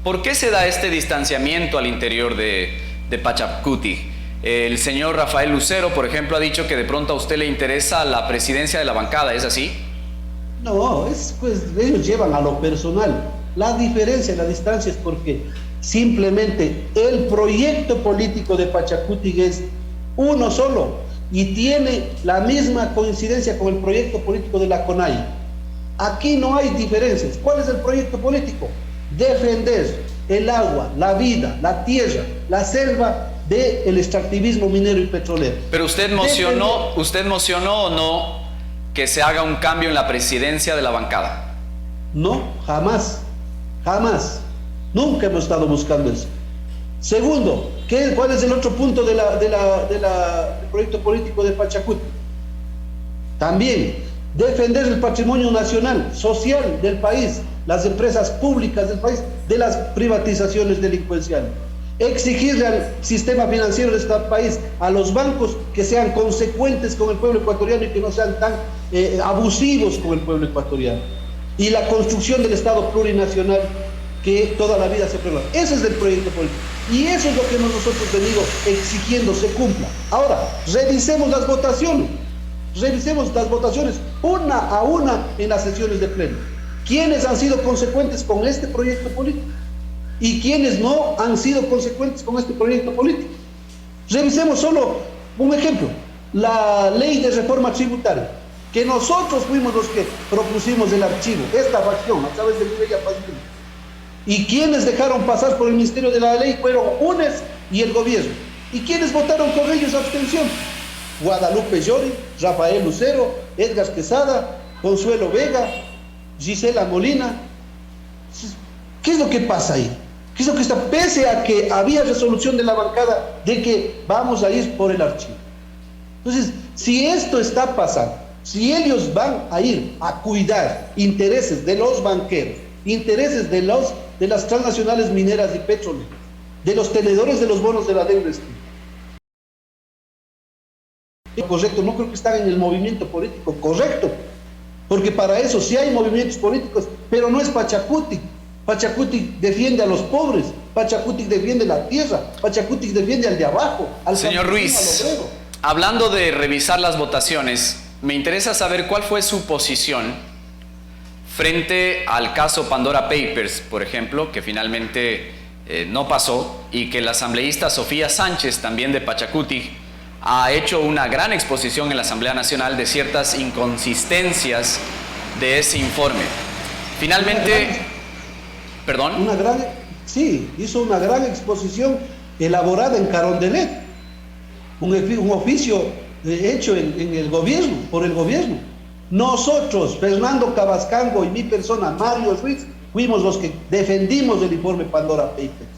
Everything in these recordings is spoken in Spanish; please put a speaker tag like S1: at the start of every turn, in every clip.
S1: ¿Por qué se da este distanciamiento al interior de Pachacuti? El señor Rafael Lucero, por ejemplo, ha dicho que de pronto a usted le interesa la presidencia de la bancada, ¿es así?
S2: No, pues ellos llevan a lo personal. La diferencia, la distancia es porque simplemente el proyecto político de Pachacuti es uno solo y tiene la misma coincidencia con el proyecto político de la CONAIE. Aquí no hay diferencias. ¿Cuál es el proyecto político? Defender el agua, la vida, la tierra, la selva del extractivismo minero y petrolero.
S1: Pero ¿usted mocionó o no que se haga un cambio en la presidencia de la bancada?
S2: No, jamás, jamás. Nunca hemos estado buscando eso. Segundo, ¿cuál es el otro punto del proyecto político de Pachacuti? También defender el patrimonio nacional, social del país, las empresas públicas del país, de las privatizaciones delincuenciales. Exigirle al sistema financiero de este país, a los bancos, que sean consecuentes con el pueblo ecuatoriano y que no sean tan abusivos con el pueblo ecuatoriano. Y la construcción del Estado plurinacional que toda la vida se pregunta. Ese es el proyecto político. Y eso es lo que nosotros venido exigiendo se cumpla. Ahora, revisemos las votaciones. Revisemos las votaciones una a una en las sesiones de pleno. ¿Quiénes han sido consecuentes con este proyecto político? ¿Y quiénes no han sido consecuentes con este proyecto político? Revisemos solo un ejemplo. La ley de reforma tributaria, que nosotros fuimos los que propusimos el archivo, esta facción, a través de Mireya Pazmiño. Y quienes dejaron pasar por el Ministerio de la Ley fueron UNES y el gobierno. ¿Y quienes votaron con ellos abstención? Guadalupe Llori, Rafael Lucero, Edgar Quesada, Consuelo Vega, Gisela Molina. ¿Qué es lo que pasa ahí? ¿Qué es lo que está? Pese a que había resolución de la bancada de que vamos a ir por el archivo. Entonces, si esto está pasando, si ellos van a ir a cuidar intereses de los banqueros, intereses de las transnacionales mineras y petroleras, de los tenedores de los bonos de la deuda correcto, no creo que están en el movimiento político correcto, porque para eso sí hay movimientos políticos, pero no es Pachacuti. Pachacuti defiende a los pobres, Pachacuti defiende la tierra, Pachacuti defiende al de abajo, al
S1: señor Ruiz, hablando de revisar las votaciones, me interesa saber cuál fue su posición frente al caso Pandora Papers, por ejemplo, que finalmente no pasó, y que la asambleísta Sofía Sánchez, también de Pachacuti, ha hecho una gran exposición en la Asamblea Nacional de ciertas inconsistencias de ese informe. Finalmente, perdón.
S2: Sí, hizo una gran exposición elaborada en Carondelet, un oficio hecho en el gobierno, por el gobierno. Nosotros, Fernando Cabascango y mi persona, Mario Ruiz, fuimos los que defendimos el informe Pandora Papers.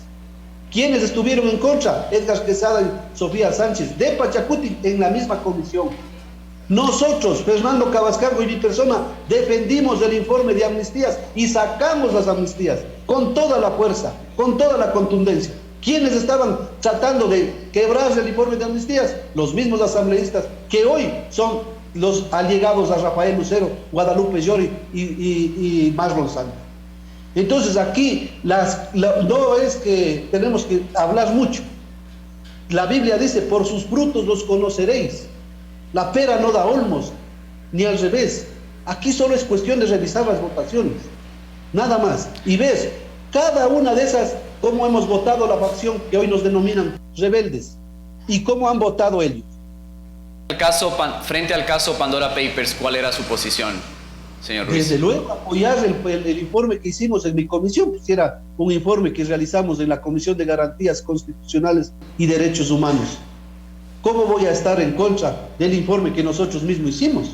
S2: ¿Quiénes estuvieron en contra? Edgar Quesada y Sofía Sánchez, de Pachacuti, en la misma comisión. Nosotros, Fernando Cabascango y mi persona, defendimos el informe de amnistías y sacamos las amnistías con toda la fuerza, con toda la contundencia. ¿Quiénes estaban tratando de quebrar el informe de amnistías? Los mismos asambleístas que hoy son los allegados a Rafael Lucero, Guadalupe Llori y Marlon Santos. Entonces aquí no es que tenemos que hablar mucho. La Biblia dice, por sus frutos los conoceréis. La pera no da olmos, ni al revés. Aquí solo es cuestión de revisar las votaciones, nada más. Y ves, cada una de esas, cómo hemos votado la facción que hoy nos denominan rebeldes, y cómo han votado ellos.
S1: Frente al caso Pandora Papers, ¿cuál era su posición, señor Ruiz?
S2: Desde luego, apoyar el informe que hicimos en mi comisión, pues era un informe que realizamos en la Comisión de Garantías Constitucionales y Derechos Humanos. ¿Cómo voy a estar en contra del informe que nosotros mismos hicimos?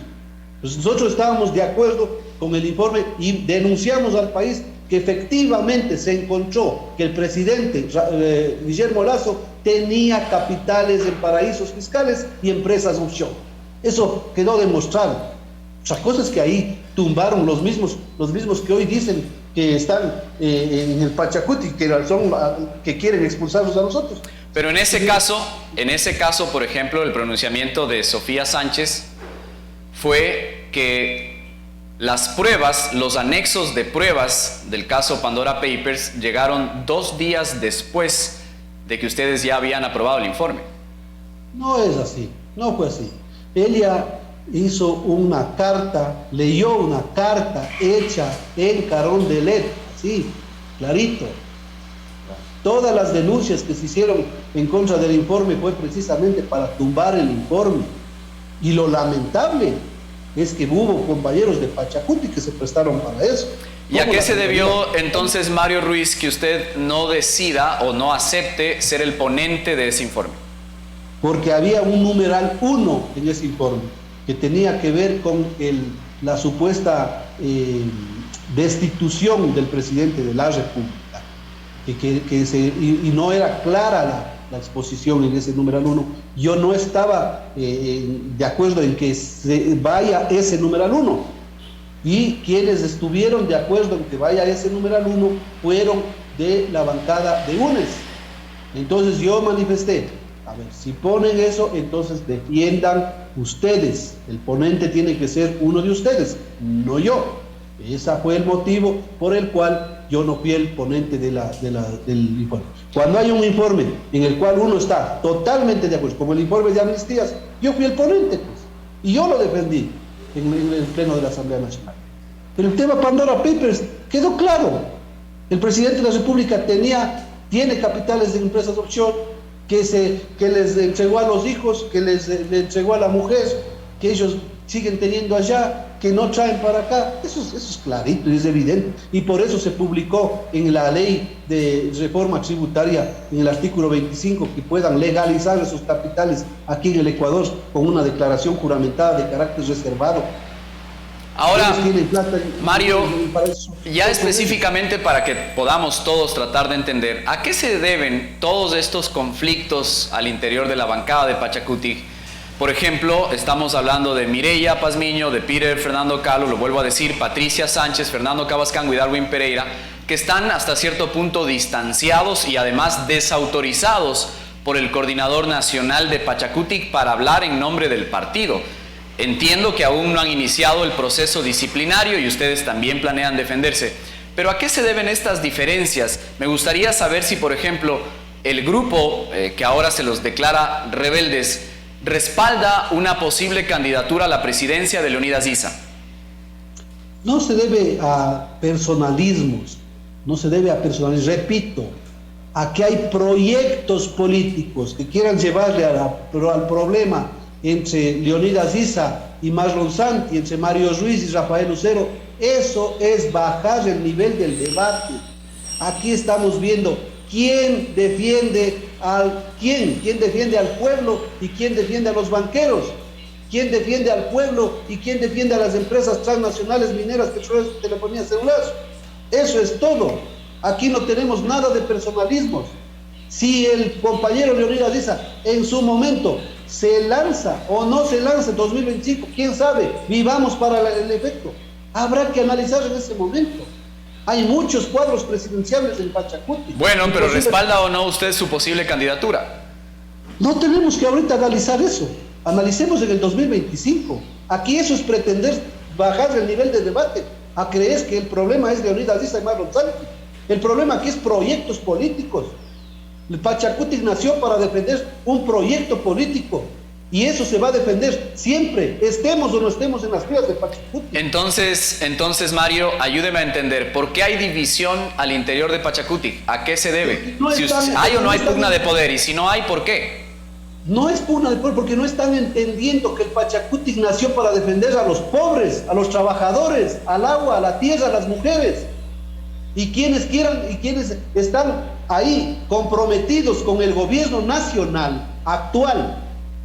S2: Pues nosotros estábamos de acuerdo con el informe y denunciamos al país que efectivamente se encontró que el presidente Guillermo Lasso tenía capitales en paraísos fiscales y empresas offshore. Eso quedó demostrado. Otra cosa es que ahí tumbaron los mismos que hoy dicen que están en el Pachacuti, que quieren expulsarlos a nosotros.
S1: Pero en ese caso, por ejemplo, el pronunciamiento de Sofía Sánchez fue que Las pruebas, los anexos de pruebas del caso Pandora Papers llegaron 2 días después de que ustedes ya habían aprobado el informe.
S2: No es así, no fue así. Ella hizo una carta, leyó una carta hecha en carón de letra, sí, clarito. Todas las denuncias que se hicieron en contra del informe fue precisamente para tumbar el informe. Y lo lamentable es que hubo compañeros de Pachacuti que se prestaron para eso.
S1: ¿Y a qué se debió entonces, Mario Ruiz, que usted no decida o no acepte ser el ponente de ese informe?
S2: Porque había un numeral 1 en ese informe que tenía que ver con la supuesta destitución del presidente de la República. Y no era clara la exposición en ese numeral 1. Yo no estaba de acuerdo en que se vaya ese numeral 1. Y quienes estuvieron de acuerdo en que vaya ese numeral 1 fueron de la bancada de UNES. Entonces yo manifesté, a ver, si ponen eso, entonces defiendan ustedes. El ponente tiene que ser uno de ustedes, no yo. Ese fue el motivo por el cual yo no fui el ponente del informe. Cuando hay un informe en el cual uno está totalmente de acuerdo, como el informe de amnistías, yo fui el ponente, pues, y yo lo defendí en el pleno de la Asamblea Nacional. Pero el tema Pandora Papers quedó claro. El presidente de la República tiene capitales de empresas offshore que les entregó a los hijos, que le entregó a la mujer, que ellos siguen teniendo allá, que no traen para acá. Eso es clarito, es evidente. Y por eso se publicó en la ley de reforma tributaria, en el artículo 25, que puedan legalizar esos capitales aquí en el Ecuador con una declaración juramentada de carácter reservado.
S1: Ahora, Mario, ya específicamente para que podamos todos tratar de entender, ¿a qué se deben todos estos conflictos al interior de la bancada de Pachacuti? Por ejemplo, estamos hablando de Mireya Pazmiño, de Peter Fernando Calo, lo vuelvo a decir, Patricia Sánchez, Fernando Cabascango y Darwin Pereira, que están hasta cierto punto distanciados y además desautorizados por el coordinador nacional de Pachacuti para hablar en nombre del partido. Entiendo que aún no han iniciado el proceso disciplinario y ustedes también planean defenderse. Pero ¿a qué se deben estas diferencias? Me gustaría saber si, por ejemplo, el grupo que ahora se los declara rebeldes respalda una posible candidatura a la presidencia de Leonidas Issa.
S2: No se debe a personalismos, repito, a que hay proyectos políticos que quieran llevarle al problema entre Leonidas Issa y Marlon Santi, entre Mario Ruiz y Rafael Lucero. Eso es bajar el nivel del debate. Aquí estamos viendo quién defiende al pueblo y quién defiende a los banqueros, quién defiende al pueblo y quién defiende a las empresas transnacionales mineras, petroleras y telefonía celular. Eso es todo. Aquí no tenemos nada de personalismos. Si el compañero Leonidas Issa en su momento se lanza o no se lanza en 2025, quién sabe, vivamos para el efecto. Habrá que analizar en ese momento. Hay muchos cuadros presidenciales en Pachacuti.
S1: Bueno, pero ¿respalda o no usted su posible candidatura?
S2: No tenemos que ahorita analizar eso. Analicemos en el 2025. Aquí eso es pretender bajar el nivel de debate. ¿A crees que el problema es Leonidas Issa y Marlon Santi? El problema aquí es proyectos políticos. El Pachacuti nació para defender un proyecto político. Y eso se va a defender siempre, estemos o no estemos en las filas de Pachacuti.
S1: Entonces, Mario, ayúdeme a entender, ¿por qué hay división al interior de Pachacuti? ¿A qué se debe? Si hay o no hay pugna de poder, y si no hay, ¿por qué?
S2: No es pugna de poder, porque no están entendiendo que el Pachacuti nació para defender a los pobres, a los trabajadores, al agua, a la tierra, a las mujeres. Y quienes quieran y quienes están ahí comprometidos con el gobierno nacional actual,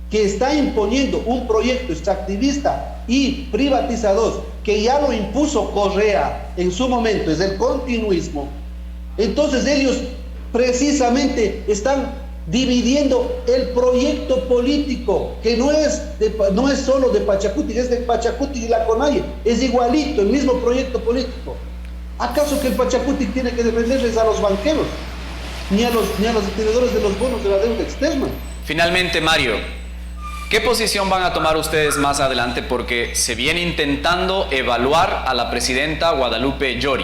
S2: que está imponiendo un proyecto extractivista y privatizador, que ya lo impuso Correa en su momento, es el continuismo. Entonces ellos precisamente están dividiendo el proyecto político, que no es solo de Pachacuti, es de Pachacuti y la CONAIE, es igualito, el mismo proyecto político. ¿Acaso que el Pachacuti tiene que defenderles a los banqueros, ni a los tenedores de los bonos de la deuda externa?
S1: Finalmente, Mario, ¿Qué posición van a tomar ustedes más adelante? Porque se viene intentando evaluar a la presidenta Guadalupe Llori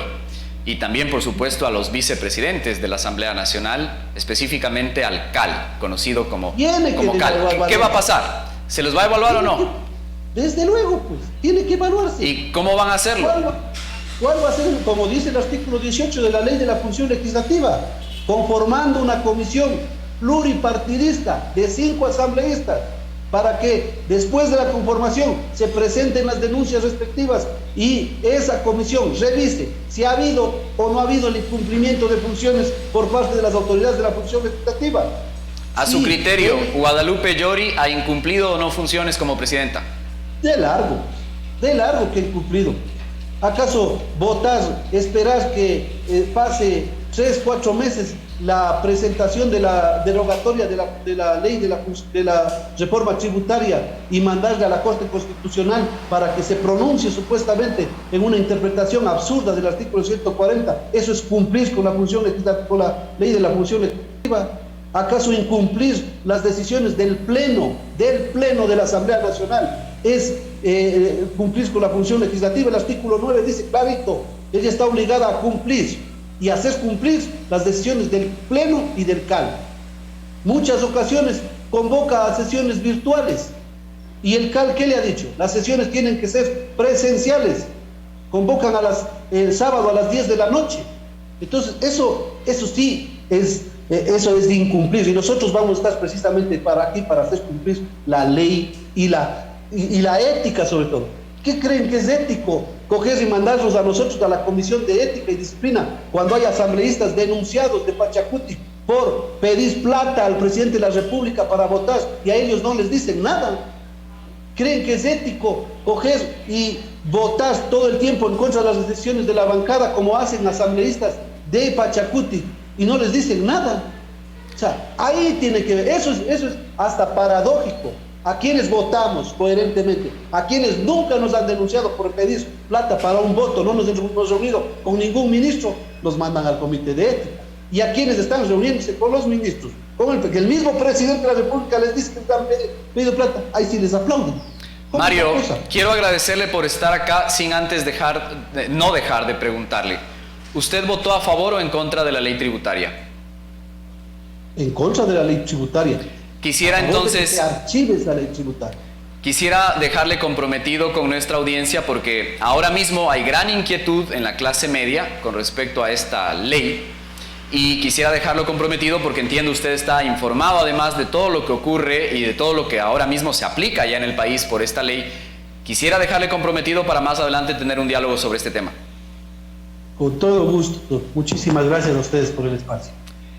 S1: y también, por supuesto, a los vicepresidentes de la Asamblea Nacional, específicamente al CAL, conocido como CAL. ¿Qué va a pasar? ¿Se los va a evaluar o no?
S2: Desde luego, pues, tiene que evaluarse.
S1: ¿Y cómo van a hacerlo?
S2: ¿Cuál va a ser? Como dice el artículo 18 de la Ley de la Función Legislativa, conformando una comisión pluripartidista de 5 asambleístas, para que después de la conformación se presenten las denuncias respectivas y esa comisión revise si ha habido o no ha habido el incumplimiento de funciones por parte de las autoridades de la función legislativa.
S1: A su criterio, ¿Guadalupe Llori ha incumplido o no funciones como presidenta?
S2: De largo que ha incumplido. ¿Acaso votar, esperar que pase 3, 4 meses la presentación de la derogatoria de la ley de la reforma tributaria y mandarle a la Corte Constitucional para que se pronuncie supuestamente en una interpretación absurda del artículo 140? ¿Eso es cumplir con la función legislativa, con la ley de la función legislativa? ¿Acaso incumplir las decisiones del pleno de la Asamblea Nacional es cumplir con la función legislativa? El artículo 9 dice clarito, ella está obligada a cumplir y hacer cumplir las decisiones del Pleno y del CAL. Muchas ocasiones convoca a sesiones virtuales. ¿Y el CAL qué le ha dicho? Las sesiones tienen que ser presenciales. Convocan el sábado a las 10 de la noche. Entonces, eso sí es de incumplir. Y nosotros vamos a estar precisamente para hacer cumplir la ley y la ética sobre todo. ¿Qué creen que es ético? Coger y mandarlos a nosotros a la Comisión de Ética y Disciplina cuando hay asambleístas denunciados de Pachacuti por pedir plata al presidente de la República para votar y a ellos no les dicen nada. ¿Creen que es ético coger y votar todo el tiempo en contra de las decisiones de la bancada como hacen asambleístas de Pachacuti y no les dicen nada? O sea, ahí tiene que ver, eso es hasta paradójico. A quienes votamos coherentemente, a quienes nunca nos han denunciado por pedir plata para un voto, no nos hemos reunido con ningún ministro, los mandan al Comité de Ética. Y a quienes están reuniéndose con los ministros, que el mismo presidente de la República les dice que están pidiendo plata, ahí sí les aplauden.
S1: Mario, quiero agradecerle por estar acá sin antes no dejar de preguntarle. ¿Usted votó a favor o en contra de la ley tributaria?
S2: En contra de la ley tributaria.
S1: Quisiera entonces...
S2: archives la ley tributaria.
S1: Quisiera dejarle comprometido con nuestra audiencia porque ahora mismo hay gran inquietud en la clase media con respecto a esta ley y quisiera dejarlo comprometido porque entiendo usted está informado además de todo lo que ocurre y de todo lo que ahora mismo se aplica ya en el país por esta ley. Quisiera dejarle comprometido para más adelante tener un diálogo sobre este tema.
S2: Con todo gusto. Muchísimas gracias a ustedes por el espacio.